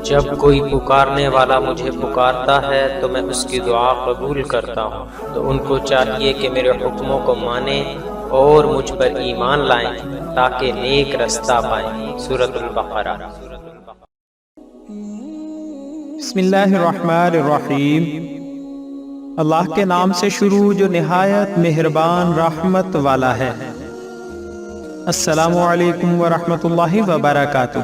جب کوئی پکارنے والا مجھے پکارتا ہے تو میں اس کی دعا قبول کرتا ہوں، تو ان کو چاہیے کہ میرے حکموں کو مانیں اور مجھ پر ایمان لائیں تاکہ نیک رستہ پائیں۔ سورۃ البقرہ۔ بسم اللہ الرحمن الرحیم۔ اللہ کے نام سے شروع جو نہایت مہربان رحمت والا ہے۔ السلام علیکم ورحمۃ اللہ وبرکاتہ۔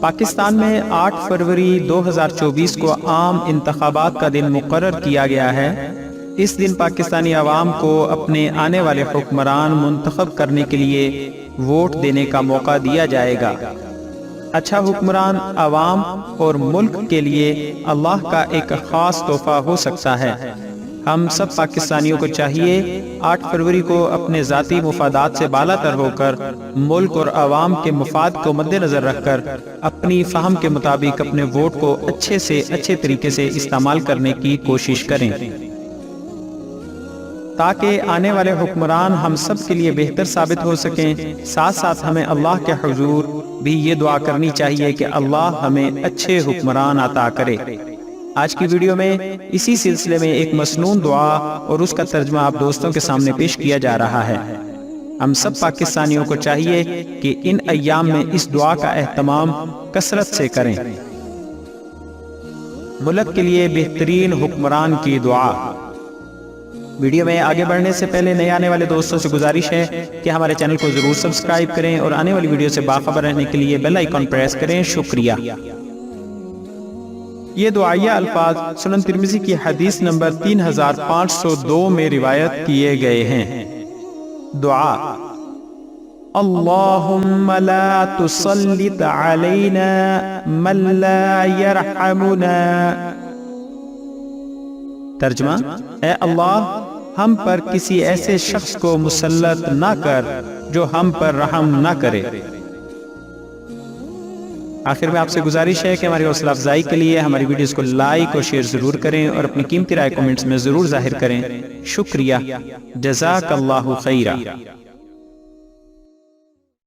پاکستان میں 8 فروری 2024 کو عام انتخابات کا دن مقرر کیا گیا ہے۔ اس دن پاکستانی عوام کو اپنے آنے والے حکمران منتخب کرنے کے لیے ووٹ دینے کا موقع دیا جائے گا۔ اچھا حکمران عوام اور ملک کے لیے اللہ کا ایک خاص تحفہ ہو سکتا ہے۔ ہم سب پاکستانیوں کو چاہیے 8 فروری کو اپنے ذاتی مفادات سے بالا تر ہو کر ملک اور عوام کے مفاد کو مد نظر رکھ کر اپنی فہم کے مطابق اپنے ووٹ کو اچھے سے اچھے طریقے سے استعمال کرنے کی کوشش کریں، تاکہ آنے والے حکمران ہم سب کے لیے بہتر ثابت ہو سکیں۔ ساتھ ساتھ ہمیں اللہ کے حضور بھی یہ دعا کرنی چاہیے کہ اللہ ہمیں اچھے حکمران عطا کرے۔ آج کی ویڈیو میں اسی سلسلے میں ایک مسنون دعا اور اس کا ترجمہ آپ دوستوں کے سامنے پیش کیا جا رہا ہے۔ ہم سب پاکستانیوں کو چاہیے کہ ان ایام میں اس دعا کا اہتمام کثرت سے کریں۔ ملک کے لیے بہترین حکمران کی دعا۔ ویڈیو میں آگے بڑھنے سے پہلے نئے آنے والے دوستوں سے گزارش ہے کہ ہمارے چینل کو ضرور سبسکرائب کریں اور آنے والی ویڈیو سے باخبر رہنے کے لیے بیل آئیکن پریس کریں۔ شکریہ۔ یہ دعائیہ الفاظ سنن ترمذی کی حدیث نمبر 3502 میں روایت کیے گئے ہیں۔ دعا: اللہم لا تسلط علینا من لا یرحمنا۔ ترجمہ: اے اللہ، ہم پر کسی ایسے شخص کو مسلط نہ کر جو ہم پر رحم نہ کرے۔ آخر میں آپ سے گزارش ہے کہ ہماری حوصلہ افزائی کے لیے ہماری ویڈیوز کو لائک اور شیئر ضرور کریں اور اپنی قیمتی رائے کمنٹس میں ضرور ظاہر کریں۔ شکریہ۔ جزاک اللہ خیرہ۔